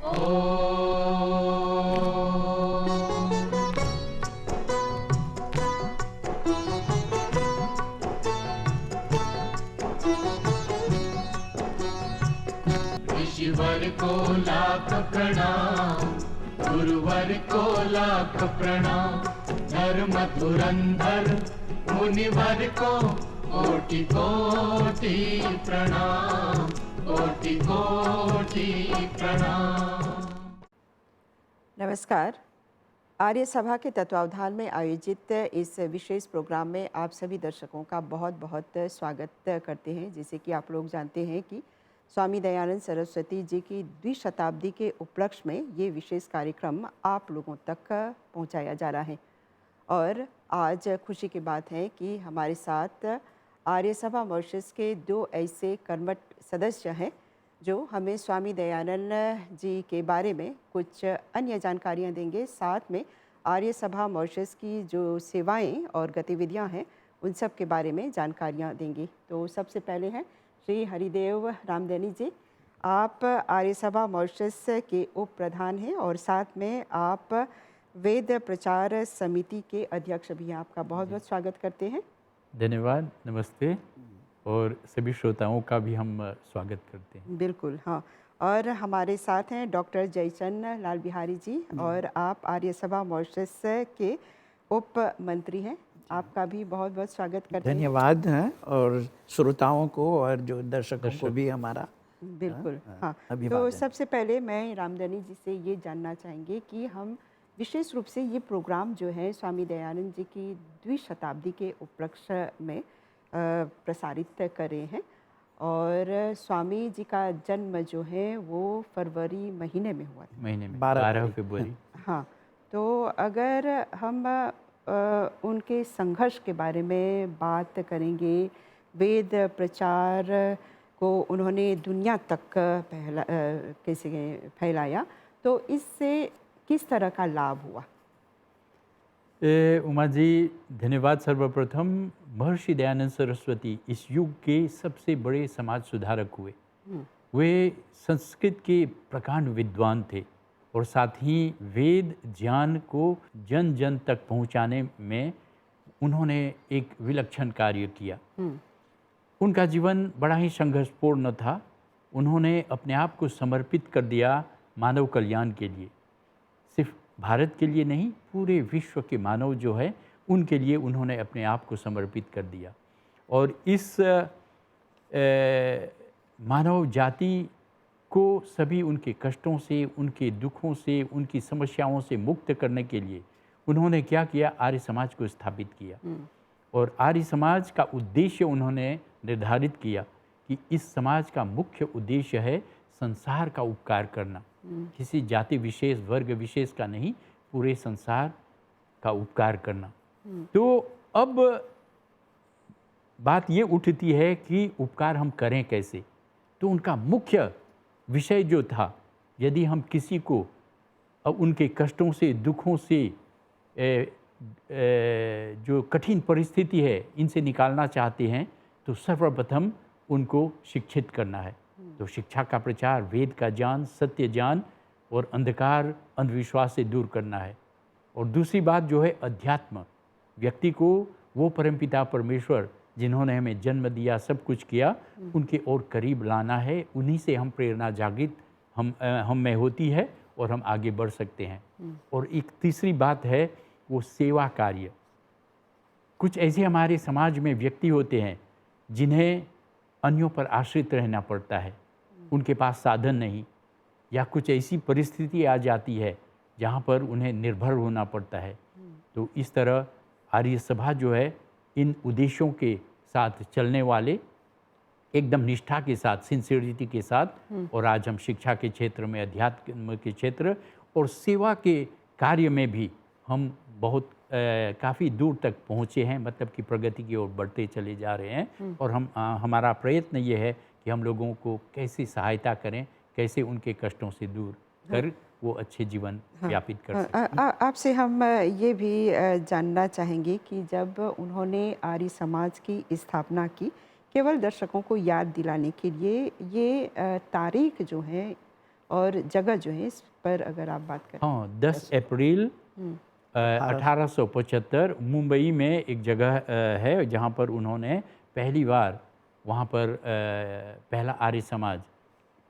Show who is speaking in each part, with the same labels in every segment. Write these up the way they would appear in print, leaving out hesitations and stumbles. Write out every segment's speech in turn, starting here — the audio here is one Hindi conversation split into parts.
Speaker 1: ऋषिवर को लाख प्रणाम, गुरुवर को लाख प्रणाम, धर्म धुरंधर मुनिवर को कोटि कोटि प्रणाम, कोटि कोटि प्रणाम।
Speaker 2: नमस्कार। आर्य सभा के तत्वावधान में आयोजित इस विशेष प्रोग्राम में आप सभी दर्शकों का बहुत बहुत स्वागत करते हैं। जैसे कि आप लोग जानते हैं कि स्वामी दयानंद सरस्वती जी की द्विशताब्दी के उपलक्ष्य में ये विशेष कार्यक्रम आप लोगों तक पहुंचाया जा रहा है। और आज खुशी की बात है कि हमारे साथ आर्य सभा मॉरिशस के दो ऐसे कर्मठ सदस्य हैं जो हमें स्वामी दयानंद जी के बारे में कुछ अन्य जानकारियां देंगे। साथ में आर्य सभा मॉरिशस की जो सेवाएं और गतिविधियां हैं उन सब के बारे में जानकारियां देंगे। तो सबसे पहले हैं श्री हरिदेव रामदैनी जी। आप आर्य सभा मॉरिशस के उप प्रधान हैं और साथ में आप वेद प्रचार समिति के अध्यक्ष भी हैं। आपका बहुत बहुत स्वागत करते हैं।
Speaker 3: धन्यवाद, नमस्ते। और सभी श्रोताओं का भी हम स्वागत करते हैं।
Speaker 2: बिल्कुल, हाँ। और हमारे साथ हैं डॉक्टर जयचंद लाल बिहारी जी और आप आर्य सभा मॉरिशस के उप मंत्री हैं। आपका भी बहुत बहुत स्वागत करते हैं।
Speaker 4: धन्यवाद हैं और श्रोताओं को और जो दर्शकों को भी हमारा
Speaker 2: बिल्कुल, हाँ। तो
Speaker 4: अभिवादन।
Speaker 2: सबसे पहले मैं रामदैनी जी से ये जानना चाहेंगे कि हम विशेष रूप से ये प्रोग्राम जो है स्वामी दयानंद जी की द्विशताब्दी के उपलक्ष्य में प्रसारित कर रहे हैं। और स्वामी जी का जन्म जो है वो फरवरी महीने में हुआ था,
Speaker 3: महीने में
Speaker 4: 12
Speaker 3: फरवरी।
Speaker 2: हाँ। तो अगर हम उनके संघर्ष के बारे में बात करेंगे, वेद प्रचार को उन्होंने दुनिया तक कैसे फैलाया, तो इससे किस तरह का लाभ हुआ?
Speaker 3: उमा जी, धन्यवाद। सर्वप्रथम महर्षि दयानंद सरस्वती इस युग के सबसे बड़े समाज सुधारक हुए। वे संस्कृत के प्रकांड विद्वान थे और साथ ही वेद ज्ञान को जन जन तक पहुंचाने में उन्होंने एक विलक्षण कार्य किया। उनका जीवन बड़ा ही संघर्षपूर्ण था। उन्होंने अपने आप को समर्पित कर दिया मानव कल्याण के लिए। सिर्फ भारत के लिए नहीं, पूरे विश्व के मानव जो है उनके लिए उन्होंने अपने आप को समर्पित कर दिया। और इस मानव जाति को सभी उनके कष्टों से, उनके दुखों से, उनकी समस्याओं से मुक्त करने के लिए उन्होंने क्या किया? आर्य समाज को स्थापित किया। और आर्य समाज का उद्देश्य उन्होंने निर्धारित किया कि इस समाज का मुख्य उद्देश्य है संसार का उपकार करना। किसी जाति विशेष, वर्ग विशेष का नहीं, पूरे संसार का उपकार करना। तो अब बात ये उठती है कि उपकार हम करें कैसे? तो उनका मुख्य विषय जो था, यदि हम किसी को अब उनके कष्टों से, दुखों से, जो कठिन परिस्थिति है, इनसे निकालना चाहते हैं, तो सर्वप्रथम उनको शिक्षित करना है। तो शिक्षा का प्रचार, वेद का ज्ञान, सत्य ज्ञान और अंधकार, अंधविश्वास से दूर करना है। और दूसरी बात जो है अध्यात्म, व्यक्ति को वो परमपिता परमेश्वर जिन्होंने हमें जन्म दिया, सब कुछ किया, उनके और करीब लाना है। उन्हीं से हम प्रेरणा जागृत हम में होती है और हम आगे बढ़ सकते हैं। और एक तीसरी बात है वो सेवा कार्य। कुछ ऐसे हमारे समाज में व्यक्ति होते हैं जिन्हें अन्यों पर आश्रित रहना पड़ता है, उनके पास साधन नहीं, या कुछ ऐसी परिस्थिति आ जाती है जहाँ पर उन्हें निर्भर होना पड़ता है। तो इस तरह आर्य सभा जो है इन उद्देश्यों के साथ चलने वाले, एकदम निष्ठा के साथ, सिंसियरिटी के साथ, और आज हम शिक्षा के क्षेत्र में, अध्यात्म के क्षेत्र और सेवा के कार्य में भी हम बहुत काफ़ी दूर तक पहुँचे हैं, मतलब कि प्रगति की ओर बढ़ते चले जा रहे हैं। और हमारा प्रयत्न ये है कि हम लोगों को कैसे सहायता करें, कैसे उनके कष्टों से दूर कर वो अच्छे जीवन व्यापित कर सकें।
Speaker 2: आपसे हम ये भी जानना चाहेंगे कि जब उन्होंने आर्य समाज की स्थापना की, केवल दर्शकों को याद दिलाने के लिए ये तारीख जो है और जगह जो है इस पर अगर आप बात करें।
Speaker 3: हाँ, 10 अप्रैल 1875 मुंबई में एक जगह है जहाँ पर उन्होंने पहली बार वहाँ पर पहला आर्य समाज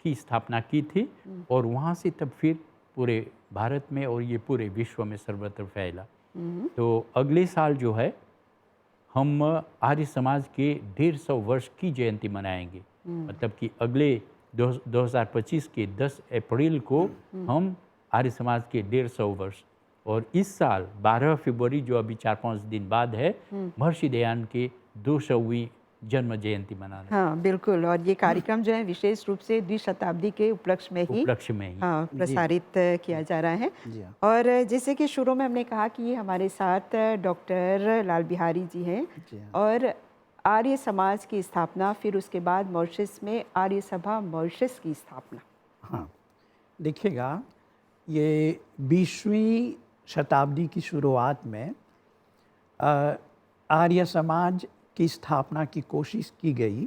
Speaker 3: की स्थापना की थी और वहाँ से तब फिर पूरे भारत में और ये पूरे विश्व में सर्वत्र फैला। तो अगले साल जो है हम आर्य समाज के 150 वर्ष की जयंती मनाएंगे। मतलब कि अगले 2025 के 10 अप्रैल को हम आर्य समाज के 150 वर्ष, और इस साल 12 फरवरी जो अभी 4-5 दिन बाद है, महर्षि दयानंद के 200वीं जन्म जयंती मनाना।
Speaker 2: हाँ बिल्कुल, और ये कार्यक्रम जो है विशेष रूप से द्विशताब्दी के उपलक्ष्य में ही हाँ प्रसारित किया जा रहा है।
Speaker 4: जी हाँ।
Speaker 2: और जैसे कि शुरू में हमने कहा कि ये हमारे साथ डॉक्टर लाल बिहारी जी हैं
Speaker 4: जी हाँ।
Speaker 2: और आर्य समाज की स्थापना, फिर उसके बाद मॉरिशस में आर्य सभा मॉरिशस की स्थापना।
Speaker 4: हाँ, देखिएगा, ये 20वीं शताब्दी की शुरुआत में आर्य समाज की स्थापना की कोशिश की गई,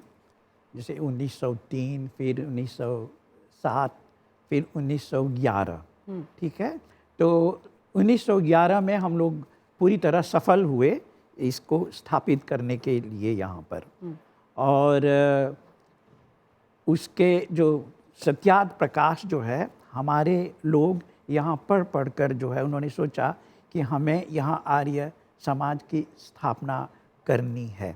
Speaker 4: जैसे 1903, फिर 1907, फिर 1911। ठीक है, तो 1911 में हम लोग पूरी तरह सफल हुए इसको स्थापित करने के लिए यहाँ पर। और उसके जो सत्यार्थ प्रकाश जो है, हमारे लोग यहाँ पढ़कर जो है उन्होंने सोचा कि हमें यहाँ आर्य समाज की स्थापना करनी है।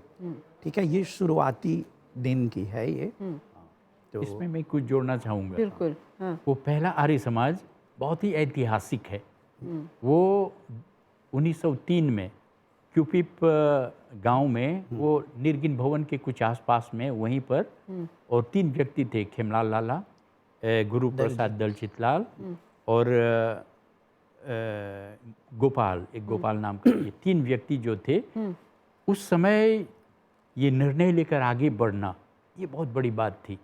Speaker 4: ठीक है, ये शुरुआती दिन की है ये। तो
Speaker 3: इसमें मैं कुछ जोड़ना चाहूँगा।
Speaker 2: बिल्कुल। हाँ।
Speaker 3: वो पहला आर्य समाज बहुत ही ऐतिहासिक है। वो 1903 में क्यूपिप गांव में, वो निर्गिन भवन के कुछ आसपास में वहीं पर, और 3 व्यक्ति थे, खेमलाल लाला, गुरु प्रसाद दलचितलाल और गोपाल, एक गोपाल नाम का, ये 3 व्यक्ति जो थे, उस समय ये निर्णय लेकर आगे बढ़ना ये बहुत बड़ी बात थी।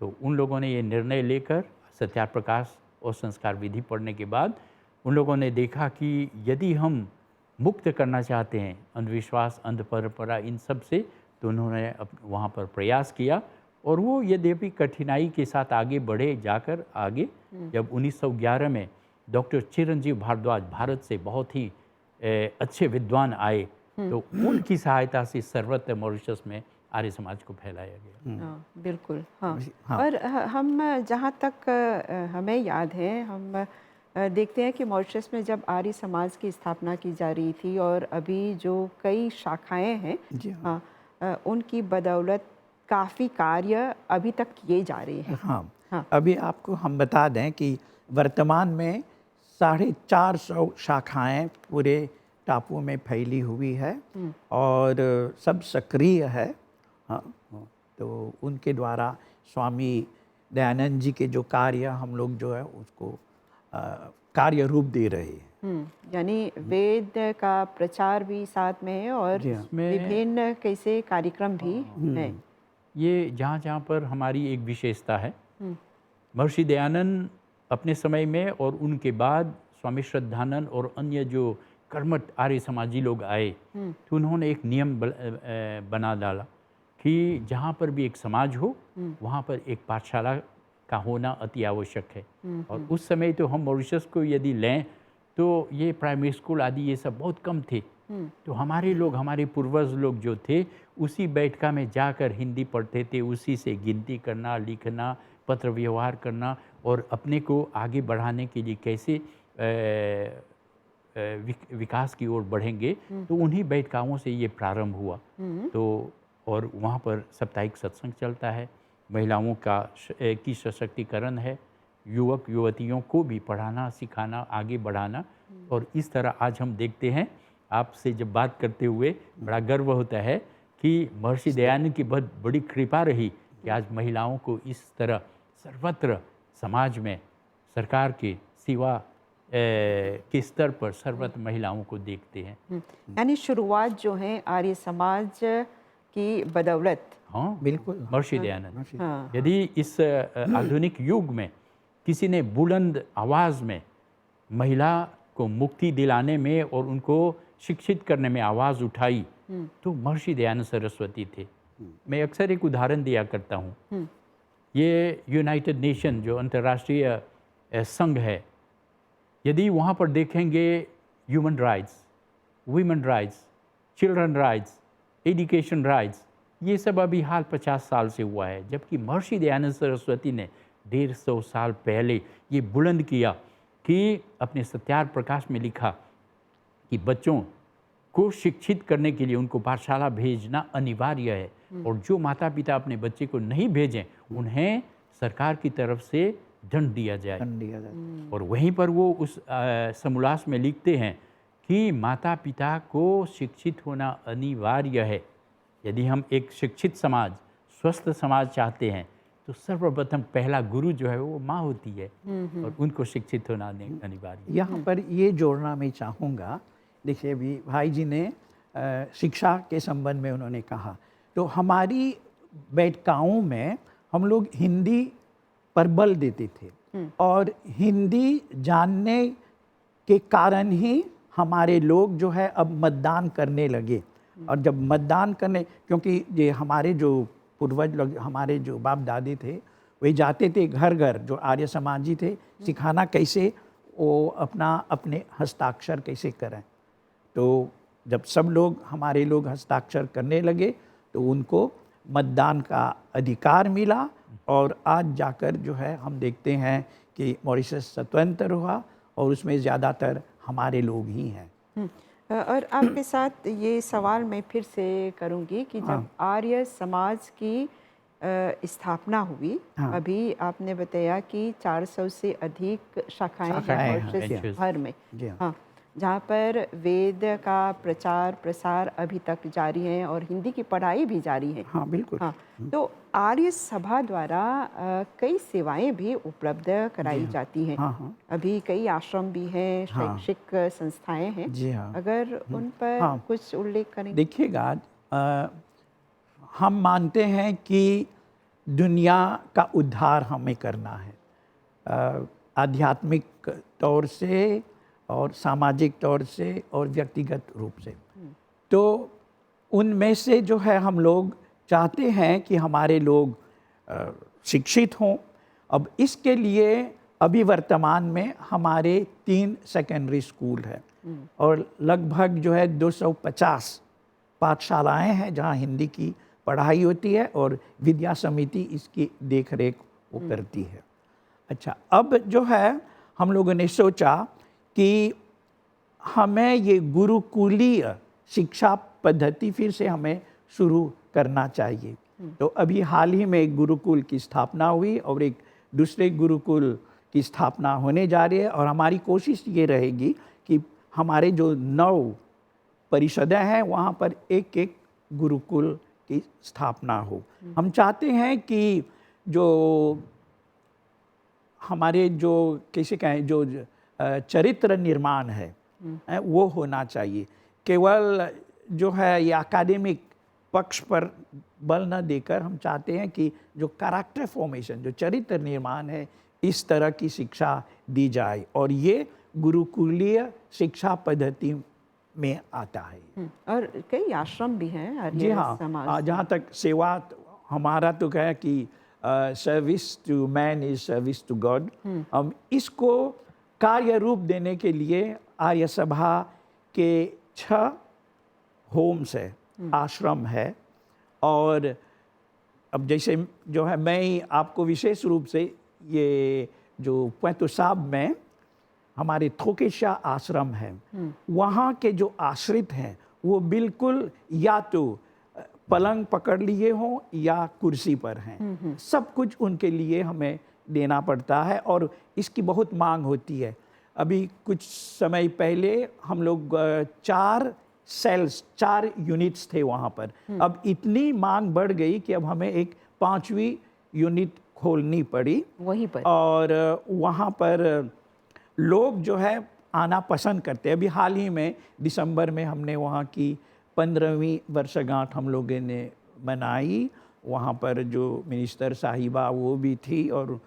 Speaker 3: तो उन लोगों ने ये निर्णय लेकर सत्यार्थ प्रकाश और संस्कार विधि पढ़ने के बाद उन लोगों ने देखा कि यदि हम मुक्त करना चाहते हैं अंधविश्वास, अंध परंपरा, इन सब से, तो उन्होंने वहाँ पर प्रयास किया और वो यद्यपि कठिनाई के साथ आगे बढ़े, जाकर आगे जब 1911 में डॉक्टर चिरंजीव भारद्वाज भारत से बहुत ही अच्छे विद्वान आए, तो उनकी सहायता से सर्वत्र मॉरिशस में आर्य समाज को फैलाया गया।
Speaker 2: हाँ बिल्कुल। हाँ,
Speaker 4: हाँ।
Speaker 2: और हम जहाँ तक हमें याद है, हम देखते हैं कि मॉरिशस में जब आर्य समाज की स्थापना की जा रही थी और अभी जो कई शाखाएं हैं,
Speaker 4: जी हाँ।
Speaker 2: उनकी बदौलत काफ़ी कार्य अभी तक किए जा रहे हैं।
Speaker 4: हाँ,
Speaker 2: हाँ।
Speaker 4: अभी आपको हम बता दें कि वर्तमान में 450 शाखाएं पूरे टापू में फैली हुई है और सब सक्रिय है। हाँ, तो उनके द्वारा स्वामी दयानंद जी के जो कार्य हम लोग जो है उसको कार्य रूप दे रहे हैं।
Speaker 2: यानी वेद का प्रचार भी साथ में है और
Speaker 4: जी हाँ।
Speaker 2: विभिन्न कैसे कार्यक्रम भी हैं।
Speaker 3: ये जहाँ पर हमारी एक विशेषता है, महर्षि दयानंद अपने समय में और उनके बाद स्वामी श्रद्धानंद और अन्य जो कर्मठ आर्य समाजी लोग आए, तो उन्होंने एक नियम बना डाला कि जहाँ पर भी एक समाज हो वहाँ पर एक पाठशाला का होना अति आवश्यक है। और उस समय तो हम मॉरिशस को यदि लें तो ये प्राइमरी स्कूल आदि ये सब बहुत कम थे। तो हमारे लोग, हमारे पूर्वज लोग जो थे, उसी बैठका में जाकर हिंदी पढ़ते थे, उसी से गिनती करना, लिखना, पत्र व्यवहार करना और अपने को आगे बढ़ाने के लिए कैसे विकास की ओर बढ़ेंगे, तो उन्हीं बैठकाओं से ये प्रारंभ हुआ। तो और वहाँ पर साप्ताहिक सत्संग चलता है, महिलाओं की सशक्तिकरण है, युवक युवतियों को भी पढ़ाना, सिखाना, आगे बढ़ाना। और इस तरह आज हम देखते हैं, आपसे जब बात करते हुए बड़ा गर्व होता है कि महर्षि दयानंद की बहुत बड़ी कृपा रही कि आज महिलाओं को इस तरह सर्वत्र समाज में, सरकार के सिवा के स्तर पर सर्वत्र महिलाओं को देखते हैं।
Speaker 2: यानी शुरुआत जो है आर्य समाज की बदौलत।
Speaker 3: हाँ
Speaker 4: बिल्कुल,
Speaker 3: महर्षि दयानंद।
Speaker 2: हाँ।
Speaker 3: यदि इस आधुनिक युग में किसी ने बुलंद आवाज़ में महिला को मुक्ति दिलाने में और उनको शिक्षित करने में आवाज़ उठाई, तो महर्षि दयानंद सरस्वती थे। मैं अक्सर एक उदाहरण दिया करता हूँ ये यूनाइटेड नेशन जो अंतर्राष्ट्रीय संघ है, यदि वहाँ पर देखेंगे human rights, women rights, children rights, education rights, ये सब अभी हाल 50 साल से हुआ है। जबकि महर्षि दयानंद सरस्वती ने 150 साल पहले ये बुलंद किया कि अपने सत्यार प्रकाश में लिखा कि बच्चों को शिक्षित करने के लिए उनको पाठशाला भेजना अनिवार्य है, और जो माता पिता अपने बच्चे को नहीं भेजें उन्हें सरकार की तरफ से दंड दिया जाए। और वहीं पर वो उस समोल्लास में लिखते हैं कि माता पिता को शिक्षित होना अनिवार्य है। यदि हम एक शिक्षित समाज, स्वस्थ समाज चाहते हैं तो सर्वप्रथम पहला गुरु जो है वो माँ होती है, और उनको शिक्षित होना अनिवार्य है।
Speaker 4: यहाँ पर ये जोड़ना मैं चाहूँगा, देखिए अभी भाई जी ने शिक्षा के संबंध में उन्होंने कहा, तो हमारी बैठकाओं में हम लोग हिंदी पर बल देते थे, और हिंदी जानने के कारण ही हमारे लोग जो है अब मतदान करने लगे। और जब मतदान करने, क्योंकि ये हमारे जो पूर्वज लोग, हमारे जो बाप दादे थे, वे जाते थे घर घर, जो आर्य समाजी थे, सिखाना कैसे वो अपने हस्ताक्षर कैसे करें। तो जब सब लोग, हमारे लोग हस्ताक्षर करने लगे तो उनको मतदान का अधिकार मिला, और आज जाकर जो है हम देखते हैं कि मॉरिशस स्वतंत्र हुआ, और उसमें ज़्यादातर हमारे लोग ही हैं।
Speaker 2: और आपके साथ ये सवाल मैं फिर से करूंगी कि जब आर्य समाज की स्थापना हुई, अभी आपने बताया कि 400 से अधिक शाखाएं हैं मॉरिशस भर में, हाँ, जहाँ पर वेद का प्रचार प्रसार अभी तक जारी है और हिंदी की पढ़ाई भी जारी है।
Speaker 4: हाँ, बिल्कुल।
Speaker 2: हाँ, तो आर्य सभा द्वारा कई सेवाएं भी उपलब्ध कराई जाती हैं। अभी कई आश्रम भी हैं, शैक्षिक संस्थाएं हैं।
Speaker 4: जी हाँ।
Speaker 2: अगर उन पर कुछ उल्लेख करें।
Speaker 4: देखिएगा, हम मानते हैं कि दुनिया का उद्धार हमें करना है, आध्यात्मिक तौर से और सामाजिक तौर से और व्यक्तिगत रूप से। तो उनमें से जो है हम लोग चाहते हैं कि हमारे लोग शिक्षित हों। अब इसके लिए अभी वर्तमान में हमारे 3 सेकेंडरी स्कूल है, और लगभग जो है 250 पाठशालाएं हैं जहां हिंदी की पढ़ाई होती है, और विद्या समिति इसकी देखरेख वो करती है। अच्छा, अब जो है हम लोगों ने सोचा कि हमें ये गुरुकुलीय शिक्षा पद्धति फिर से हमें शुरू करना चाहिए। तो अभी हाल ही में एक गुरुकुल की स्थापना हुई, और एक दूसरे गुरुकुल की स्थापना होने जा रही है, और हमारी कोशिश ये रहेगी कि हमारे जो 9 परिषदें हैं वहाँ पर एक एक गुरुकुल की स्थापना हो। हम चाहते हैं कि जो हमारे जो कैसे कहें, जो चरित्र निर्माण है वो होना चाहिए। केवल जो है ये एकेडमिक पक्ष पर बल न देकर हम चाहते हैं कि जो कैरेक्टर फॉर्मेशन, जो चरित्र निर्माण है, इस तरह की शिक्षा दी जाए, और ये गुरुकुलीय शिक्षा पद्धति में आता है।
Speaker 2: और कई आश्रम भी हैं।
Speaker 4: जी हाँ, जहाँ तक सेवा, हमारा तो क्या है कि service to man is service to God. हम इसको कार्य रूप देने के लिए आर्य सभा के 6 होम्स है, आश्रम है। और अब जैसे जो है, मैं आपको विशेष रूप से ये जो पुएतो साहब में हमारे थोकेशा आश्रम है, वहाँ के जो आश्रित हैं वो बिल्कुल या तो पलंग पकड़ लिए हों या कुर्सी पर हैं, सब कुछ उनके लिए हमें देना पड़ता है, और इसकी बहुत मांग होती है। अभी कुछ समय पहले हम लोग 4 सेल्स, 4 यूनिट्स थे वहाँ पर। अब इतनी मांग बढ़ गई कि अब हमें एक 5वीं यूनिट खोलनी पड़ी
Speaker 2: वहीं पर, और
Speaker 4: वहाँ पर लोग जो है आना पसंद करते हैं। अभी हाल ही में दिसंबर में हमने वहाँ की 15वीं वर्षगांठ हम लोगों ने मनाई। वहाँ पर जो मिनिस्टर साहिबा वो भी थी, और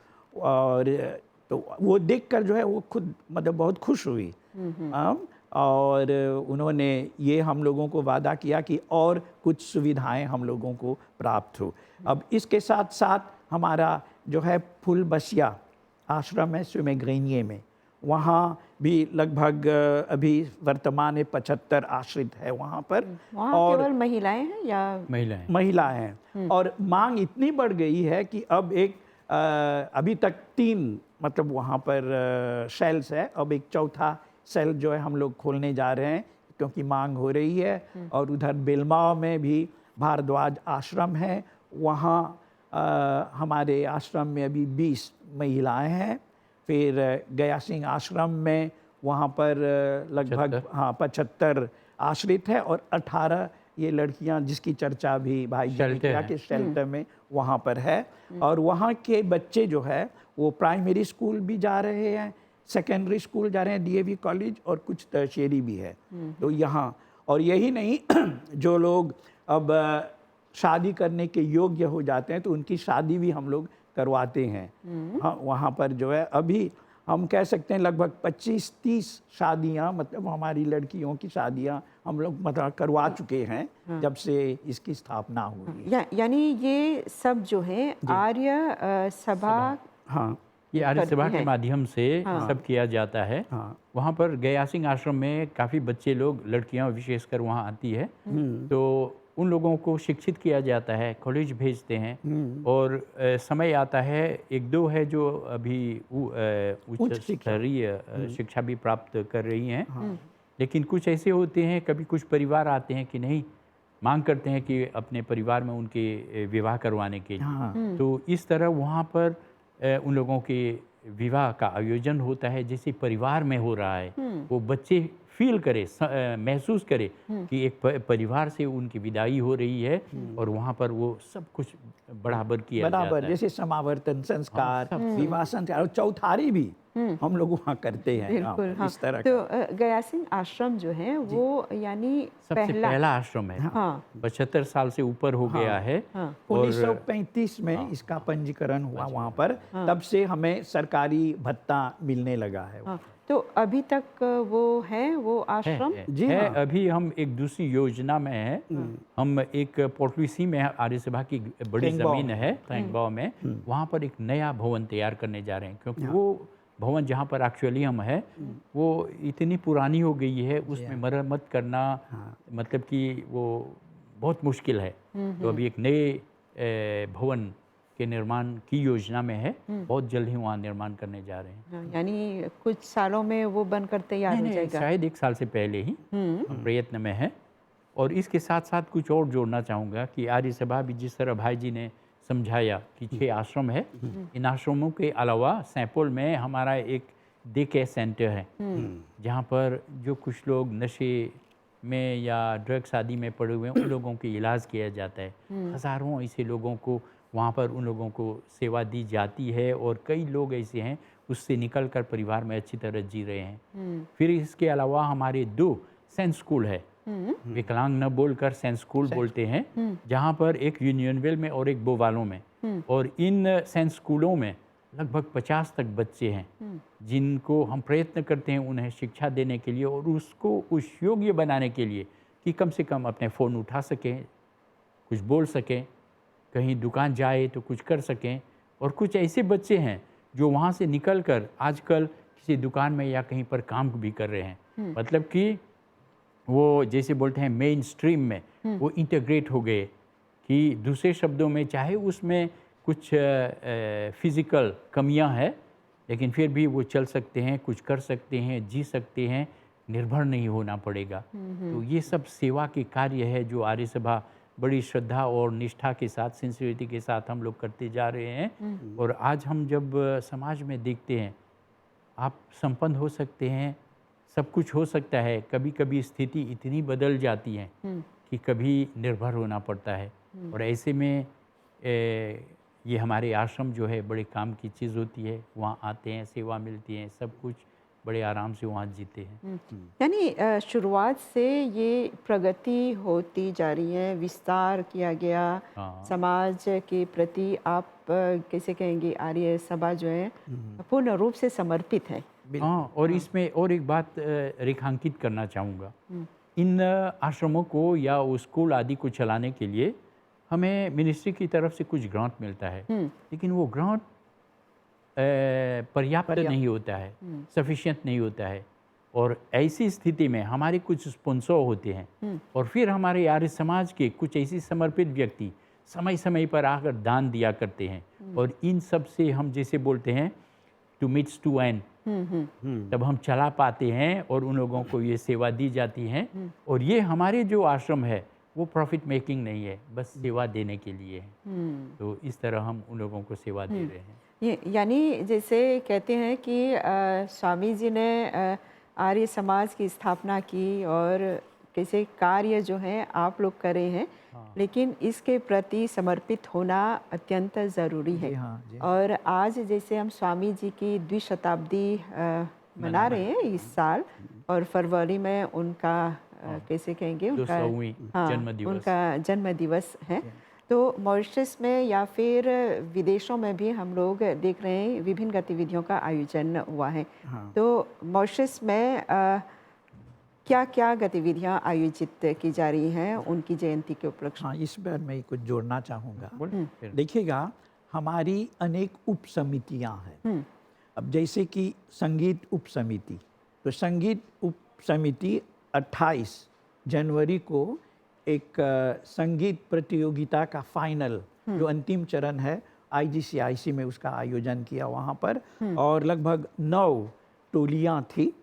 Speaker 4: तो वो देखकर जो है वो खुद मतलब बहुत खुश हुई। और उन्होंने ये हम लोगों को वादा किया कि और कुछ सुविधाएं हम लोगों को प्राप्त हो। अब इसके साथ साथ हमारा जो है फुलबसिया आश्रम है सुमेग्रेनिये में, वहाँ भी लगभग अभी वर्तमान में 75 आश्रित है वहाँ पर।
Speaker 2: वहाँ
Speaker 4: और
Speaker 2: केवल महिलाएं हैं या
Speaker 3: महिलाएं
Speaker 4: महिलाएं हैं और मांग इतनी बढ़ गई है कि अब एक अभी तक 3 मतलब वहाँ पर सेल्स है, अब एक चौथा सेल जो है हम लोग खोलने जा रहे हैं क्योंकि मांग हो रही है। और उधर बेलमाव में भी भारद्वाज आश्रम है, वहाँ हमारे आश्रम में अभी 20 महिलाएं हैं। फिर गया सिंह आश्रम में वहाँ पर लगभग 75 आश्रित है और 18 ये लड़कियाँ जिसकी चर्चा भी भाई जी ने किया कि शेल्टर में वहाँ पर है। और वहाँ के बच्चे जो है वो प्राइमरी स्कूल भी जा रहे हैं, सेकेंडरी स्कूल जा रहे हैं, डीएवी कॉलेज और कुछ टर्शियरी भी है। तो यहाँ और यही नहीं जो लोग अब शादी करने के योग्य हो जाते हैं तो उनकी शादी भी हम लोग करवाते हैं। हाँ, वहाँ पर जो है अभी हम कह सकते हैं लगभग 25-30 शादियाँ मतलब हमारी लड़कियों की शादियाँ हम लोग मतलब करवा चुके हैं जब से इसकी स्थापना हुई।
Speaker 2: यानी ये सब जो है आर्य सभा
Speaker 4: हाँ,
Speaker 3: ये आर्य सभा
Speaker 2: करती
Speaker 3: के
Speaker 2: हैं।
Speaker 3: माध्यम से सब किया जाता है।
Speaker 4: हाँ।
Speaker 3: वहाँ पर गया सिंह आश्रम में काफ़ी बच्चे लोग, लड़कियाँ विशेषकर वहाँ आती है, तो उन लोगों को शिक्षित किया जाता है, कॉलेज भेजते हैं। और समय आता है, 1-2 है जो अभी उच्च स्तरीय शिक्षा भी प्राप्त कर रही हैं। लेकिन कुछ ऐसे होते हैं, कभी कुछ परिवार आते हैं कि नहीं, मांग करते हैं कि अपने परिवार में उनके विवाह करवाने के लिए। तो इस तरह वहाँ पर उन लोगों के विवाह का आयोजन होता है जैसे परिवार में हो रहा है। वो बच्चे फील करे, महसूस करे कि एक परिवार से उनकी विदाई हो रही है और वहाँ पर वो सब कुछ बराबर किया जाता है।
Speaker 4: जैसे समावर्तन संस्कार, विवाह संस्कार और चौथारी भी हम लोग वहाँ करते हैं।
Speaker 2: बिल्कुल, हाँ।
Speaker 4: इस तरह
Speaker 2: तो गया सिंह आश्रम जो है वो यानी
Speaker 3: सबसे पहला आश्रम है।
Speaker 2: हाँ।
Speaker 3: 75 साल से ऊपर हो गया है।
Speaker 2: हाँ।
Speaker 4: 1935 में इसका पंजीकरण हुआ वहाँ पर, तब से हमें सरकारी भत्ता मिलने लगा है।
Speaker 2: हाँ, तो अभी तक वो आश्रम
Speaker 4: जी
Speaker 3: है।
Speaker 4: हाँ।
Speaker 3: अभी हम एक दूसरी योजना में है। हम एक पोर्टुसी में आर्य सभा की बड़ी
Speaker 4: ट्रेंगबाओ
Speaker 3: जमीन है ट्रेंगबाओ में, वहाँ पर एक नया भवन तैयार करने जा रहे हैं क्योंकि वो भवन जहाँ पर एक्चुअली हम है वो इतनी पुरानी हो गई है, उसमें मरम्मत करना मतलब कि वो बहुत मुश्किल है। तो अभी एक नए भवन के निर्माण की योजना में है, बहुत जल्द ही वहाँ निर्माण करने जा रहे हैं।
Speaker 2: यानी कुछ सालों में वो बनकर तैयार हो जाएगा।
Speaker 3: शायद 1 साल से पहले ही हम प्रयत्न में है। और इसके साथ साथ कुछ और जोड़ना चाहूँगा कि आर्य सभा भी जिस तरह भाई जी ने समझाया कि 6 आश्रम है, इन आश्रमों के अलावा सैंपोल में हमारा एक डे केयर सेंटर है जहाँ पर जो कुछ लोग नशे में या ड्रग्स आदि में पड़े हुए हैं उन लोगों के इलाज किया जाता है। हज़ारों ऐसे लोगों को वहाँ पर उन लोगों को सेवा दी जाती है और कई लोग ऐसे हैं उससे निकलकर परिवार में अच्छी तरह जी रहे हैं। फिर इसके अलावा हमारे 2 सेंस स्कूल है, विकलांग न बोलकर सेंस स्कूल बोलते हैं, जहाँ पर एक यूनियनविल में और एक बोवालों में। और इन सेंस स्कूलों में लगभग 50 तक बच्चे हैं जिनको हम प्रयत्न करते हैं उन्हें शिक्षा देने के लिए और उसको उस योग्य बनाने के लिए कि कम से कम अपने फ़ोन उठा सकें, कुछ बोल सकें, कहीं दुकान जाए तो कुछ कर सकें। और कुछ ऐसे बच्चे हैं जो वहाँ से निकलकर आजकल किसी दुकान में या कहीं पर काम भी कर रहे हैं, मतलब कि वो जैसे बोलते हैं मेन स्ट्रीम में वो इंटीग्रेट हो गए। कि दूसरे शब्दों में चाहे उसमें कुछ फिज़िकल कमियां हैं लेकिन फिर भी वो चल सकते हैं, कुछ कर सकते हैं, जी सकते हैं, निर्भर नहीं होना पड़ेगा। तो ये सब सेवा के कार्य है जो आर्य सभा बड़ी श्रद्धा और निष्ठा के साथ, सिंसियरिटी के साथ हम लोग करते जा रहे हैं। और आज हम जब समाज में देखते हैं आप संपन्न हो सकते हैं, सब कुछ हो सकता है, कभी कभी स्थिति इतनी बदल जाती है कि कभी निर्भर होना पड़ता है। और ऐसे में ये हमारे आश्रम जो है बड़े काम की चीज़ होती है, वहाँ आते हैं, सेवा मिलती है, सब कुछ बड़े आराम से वहाँ जीते हैं।
Speaker 2: यानी शुरुआत से ये प्रगति होती जा रही है, विस्तार किया गया। समाज के प्रति आप कैसे कहेंगे आर्य सभा जो है पूर्ण रूप से समर्पित है।
Speaker 3: हाँ, और इसमें और एक बात रेखांकित करना चाहूँगा, इन आश्रमों को या स्कूल आदि को चलाने के लिए हमें मिनिस्ट्री की तरफ से कुछ ग्रांट मिलता है, लेकिन वो ग्रांट पर्याप्त नहीं होता है, सफिशिएंट नहीं होता है। और ऐसी स्थिति में हमारे कुछ स्पॉन्सर होते हैं और फिर हमारे आर्य समाज के कुछ ऐसे समर्पित व्यक्ति समय समय पर आकर दान दिया करते हैं। और इन सब से हम जैसे बोलते हैं टू मीट्स टू एंड, तब हम चला पाते हैं और उन लोगों को ये सेवा दी जाती है। और ये हमारे जो आश्रम है वो प्रॉफिट मेकिंग नहीं है, बस सेवा देने के लिए है। तो इस तरह हम उन लोगों को सेवा दे रहे हैं।
Speaker 2: ये यानी जैसे कहते हैं कि स्वामी जी ने आर्य समाज की स्थापना की और कैसे कार्य जो हैं आप लोग कर रहे हैं, लेकिन इसके प्रति समर्पित होना अत्यंत ज़रूरी है। और आज जैसे हम स्वामी जी की द्विशताब्दी मना रहे हैं इस साल, और फरवरी में उनका कैसे कहेंगे, उनका उनका जन्म दिवस है। तो मॉरिशस में या फिर विदेशों में भी हम लोग देख रहे हैं विभिन्न गतिविधियों का आयोजन हुआ है। तो मॉरिशस में क्या क्या गतिविधियां आयोजित की जा रही हैं उनकी जयंती के उपलक्ष्य?
Speaker 4: हाँ, इस बार मैं कुछ जोड़ना चाहूँगा। देखिएगा, हमारी अनेक उप समितियाँ हैं। अब जैसे कि संगीत उप समिति, तो संगीत उप समिति 28 जनवरी को एक संगीत प्रतियोगिता का फाइनल जो अंतिम चरण है IGCIC में उसका आयोजन किया वहाँ पर, और लगभग 9 टोलियाँ थी।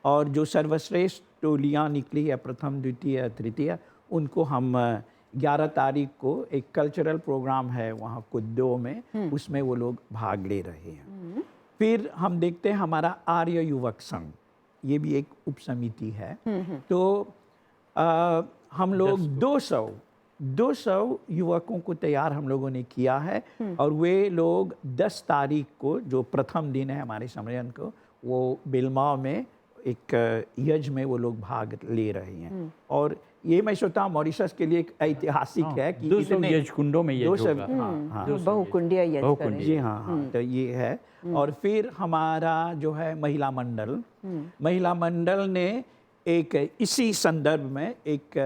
Speaker 4: और जो सर्वश्रेष्ठ टोलियाँ निकली है, प्रथम द्वितीय तृतीय, उनको हम 11 तारीख को एक कल्चरल प्रोग्राम है वहाँ कुद्दो में, उसमें वो लोग भाग ले रहे हैं। फिर हम देखते हैं हमारा आर्य युवक संघ, ये भी एक उप समिति है। तो हम लोग 200 युवकों को तैयार हम लोगों ने किया है, और वे लोग 10 तारीख को, जो प्रथम दिन है हमारे सम्मेलन को, वो बिलमाव में एक यज्ञ में वो लोग भाग ले रहे हैं। और ये मैं सोचता हूँ मॉरिशस के लिए एक ऐतिहासिक है कि
Speaker 3: 200 यज्ञ कुंडों में यज्ञ होगा।
Speaker 2: बहुकुंडीय यज्ञ।
Speaker 4: जी हाँ, तो ये है। और फिर हमारा जो है महिला मंडल ने एक इसी संदर्भ में एक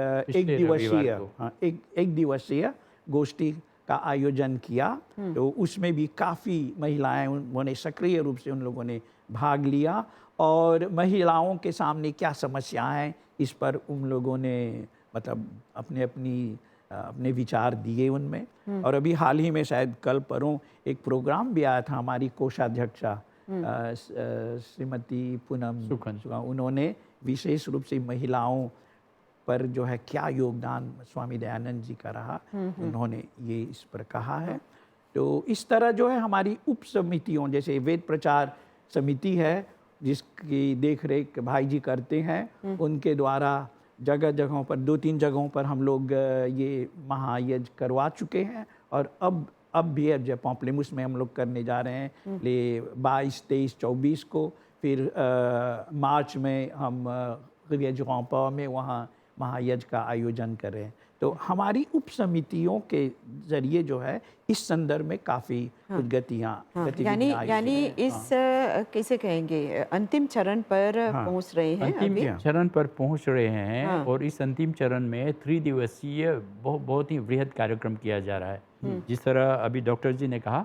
Speaker 4: दिवसीय गोष्ठी का आयोजन किया। तो उसमें भी काफ़ी महिलाएं, उन्होंने सक्रिय रूप से उन लोगों ने भाग लिया, और महिलाओं के सामने क्या समस्याएं हैं इस पर उन लोगों ने मतलब अपने विचार दिए उनमें। और अभी हाल ही में शायद कल परों एक प्रोग्राम भी आया था, हमारी कोषाध्यक्षा श्रीमती पूनम सुखन, उन्होंने विशेष रूप से महिलाओं पर जो है क्या योगदान स्वामी दयानंद जी का रहा, उन्होंने ये इस पर कहा है। तो इस तरह जो है हमारी उप समितियों, जैसे वेद प्रचार समिति है जिसकी देखरेख भाई जी करते हैं, उनके द्वारा जगह जगहों पर 2-3 जगहों पर हम लोग ये महायज्ञ करवा चुके हैं। और अब भी जब पॉम्पलेमुस में हम लोग करने जा रहे हैं 22, 23, 24 को। फिर मार्च में हम रियजगांपा में वहाँ महायज्ञ का आयोजन कर रहे हैं। तो हमारी उप समितियों के जरिए जो है इस संदर्भ में काफ़ी कुछ गतिविधियाँ
Speaker 2: यानी इस कैसे कहेंगे अंतिम चरण पर पहुंच रहे हैं,
Speaker 3: अंतिम चरण पर पहुंच रहे हैं। और इस अंतिम चरण में 3 दिवसीय बहुत ही बृहद कार्यक्रम किया जा रहा है। जिस तरह अभी डॉक्टर जी ने कहा,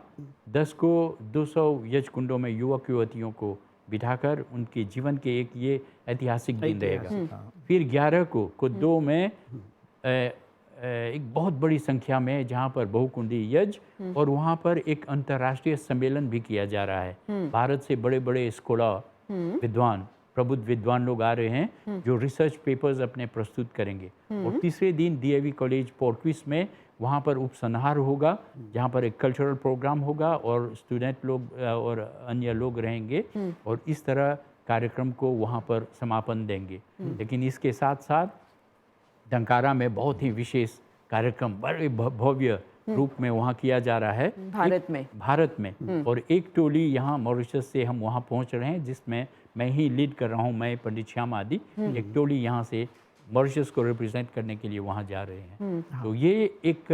Speaker 3: 10 को 200 यज्ञ कुंडों में युवक युवतियों को बिठाकर उनके जीवन के एक ये ऐतिहासिक दिन रहेगा। फिर 11 को कुद्दो में एक बहुत बड़ी संख्या में जहाँ पर बहुकुंडी यज्ञ, और वहाँ पर एक अंतर्राष्ट्रीय सम्मेलन भी किया जा रहा है। भारत से बड़े बड़े स्कॉलर, विद्वान, प्रबुद्ध विद्वान लोग आ रहे हैं जो रिसर्च पेपर्स अपने प्रस्तुत करेंगे। और तीसरे दिन DAV कॉलेज पोर्टविस में वहाँ पर उपसंहार होगा, जहाँ पर एक कल्चरल प्रोग्राम होगा और स्टूडेंट लोग और अन्य लोग रहेंगे, और इस तरह कार्यक्रम को वहाँ पर समापन देंगे। लेकिन इसके साथ साथ डंकारा में बहुत ही विशेष कार्यक्रम बड़े भव्य रूप में वहाँ किया जा रहा है भारत में। और एक टोली यहाँ मॉरिशस से हम वहाँ पहुँच रहे हैं, जिसमें मैं ही लीड कर रहा हूँ, मैं पंडित श्याम आदि। एक टोली यहाँ से मॉरिशस को रिप्रेजेंट करने के लिए वहाँ जा रहे हैं। तो ये एक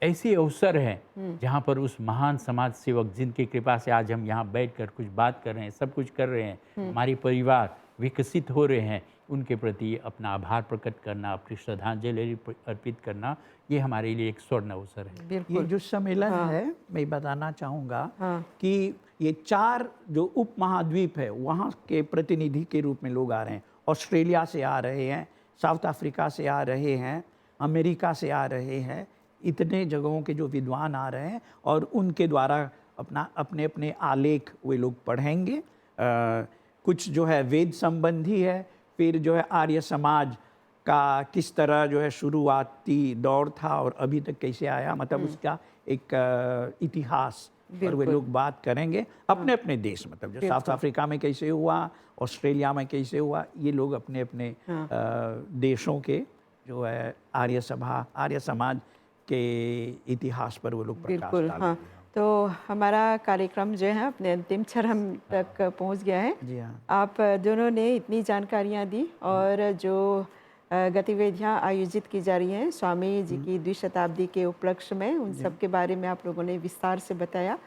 Speaker 3: ऐसे अवसर है जहाँ पर उस महान समाज सेवक जिनकी कृपा से आज हम यहाँ बैठकर कुछ बात कर रहे हैं, सब कुछ कर रहे हैं, हमारे परिवार विकसित हो रहे हैं उनके प्रति अपना आभार प्रकट करना, अपनी श्रद्धांजलि अर्पित करना, ये हमारे लिए एक स्वर्ण अवसर है।
Speaker 4: ये
Speaker 2: बिल्कुल।
Speaker 4: जो सम्मेलन
Speaker 2: हाँ।
Speaker 4: है, मैं बताना चाहूँगा
Speaker 2: हाँ।
Speaker 4: कि ये 4 जो उपमहाद्वीप है वहाँ के प्रतिनिधि के रूप में लोग आ रहे हैं। ऑस्ट्रेलिया से आ रहे हैं, साउथ अफ्रीका से आ रहे हैं, अमेरिका से आ रहे हैं, इतने जगहों के जो विद्वान आ रहे हैं और उनके द्वारा अपने अपने आलेख वे लोग पढ़ेंगे। कुछ जो है वेद संबंधी है, फिर जो है आर्य समाज का किस तरह जो है शुरुआती दौर था और अभी तक कैसे आया, मतलब उसका एक इतिहास पर वे लोग बात करेंगे। अपने अपने देश, मतलब जो साउथ अफ्रीका में कैसे हुआ, ऑस्ट्रेलिया में कैसे हुआ, ये लोग अपने अपने देशों के जो है आर्य समाज के इतिहास पर वो लोग प्रकाश
Speaker 2: बिल्कुल।
Speaker 4: डालेंगे।
Speaker 2: हाँ, तो हमारा कार्यक्रम जो है अपने अंतिम चरण तक पहुंच गया है।
Speaker 4: जी हाँ।
Speaker 2: आप दोनों ने इतनी जानकारियां दी और जो गतिविधियां आयोजित की जा रही हैं स्वामी जी की 2 शताब्दी के उपलक्ष्य में, उन सब के बारे में आप लोगों ने विस्तार से बताया।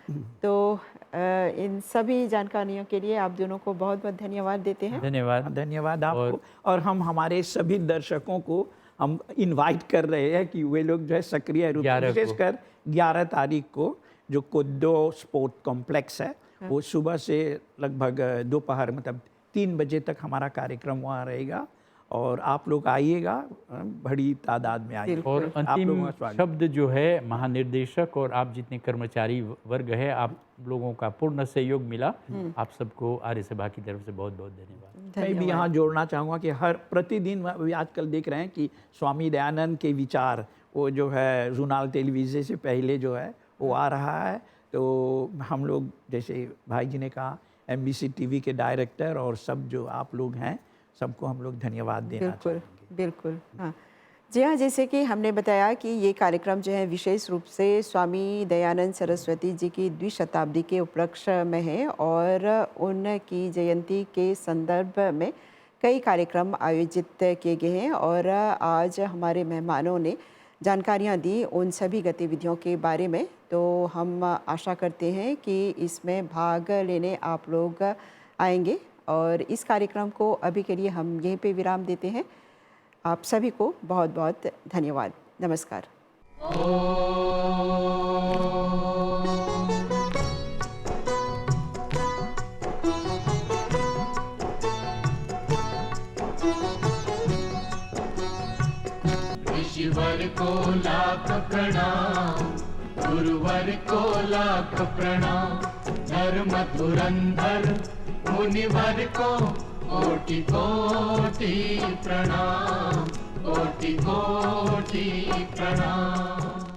Speaker 2: तो इन सभी जानकारियों के लिए आप दोनों को बहुत बहुत धन्यवाद देते हैं।
Speaker 4: धन्यवाद आपको। और हम हमारे सभी दर्शकों को हम इनवाइट कर रहे हैं कि वे लोग जो है सक्रिय रूप से, विशेषकर 11 तारीख को जो कोड्डो स्पोर्ट कॉम्प्लेक्स है, वो सुबह से लगभग दोपहर मतलब 3 बजे तक हमारा कार्यक्रम वहाँ रहेगा और आप लोग आइएगा, बड़ी तादाद में आइए।
Speaker 3: और अंतिम शब्द जो है महानिर्देशक और आप जितने कर्मचारी वर्ग है, आप लोगों का पूर्ण सहयोग मिला। आप सबको आर्य सभा की तरफ से बहुत बहुत धन्यवाद।
Speaker 4: मैं भी यहाँ जोड़ना चाहूँगा कि हर प्रतिदिन आजकल देख रहे हैं कि स्वामी दयानंद के विचार वो जो है जूनाल टेलीविज़न से पहले जो है वो आ रहा है। तो हम लोग जैसे भाई जी ने कहा, MBC TV के डायरेक्टर और सब जो आप लोग हैं, सबको हम लोग धन्यवाद देना चाहेंगे।
Speaker 2: बिल्कुल। हाँ जी हाँ, जैसे कि हमने बताया कि ये कार्यक्रम जो है विशेष रूप से स्वामी दयानंद सरस्वती जी की 2 शताब्दी के उपलक्ष्य में है और उनकी जयंती के संदर्भ में कई कार्यक्रम आयोजित किए गए हैं और आज हमारे मेहमानों ने जानकारियाँ दी उन सभी गतिविधियों के बारे में। तो हम आशा करते हैं कि इसमें भाग लेने आप लोग आएंगे और इस कार्यक्रम को अभी के लिए हम यहीं पे विराम देते हैं। आप सभी को बहुत बहुत धन्यवाद। नमस्कार।
Speaker 1: ऋषिवर को लाख प्रणाम, गुरुवर को लाख प्रणाम, धर्म धुरंधर मुनिवर को कोटि कोटि प्रणाम, कोटि कोटि प्रणाम।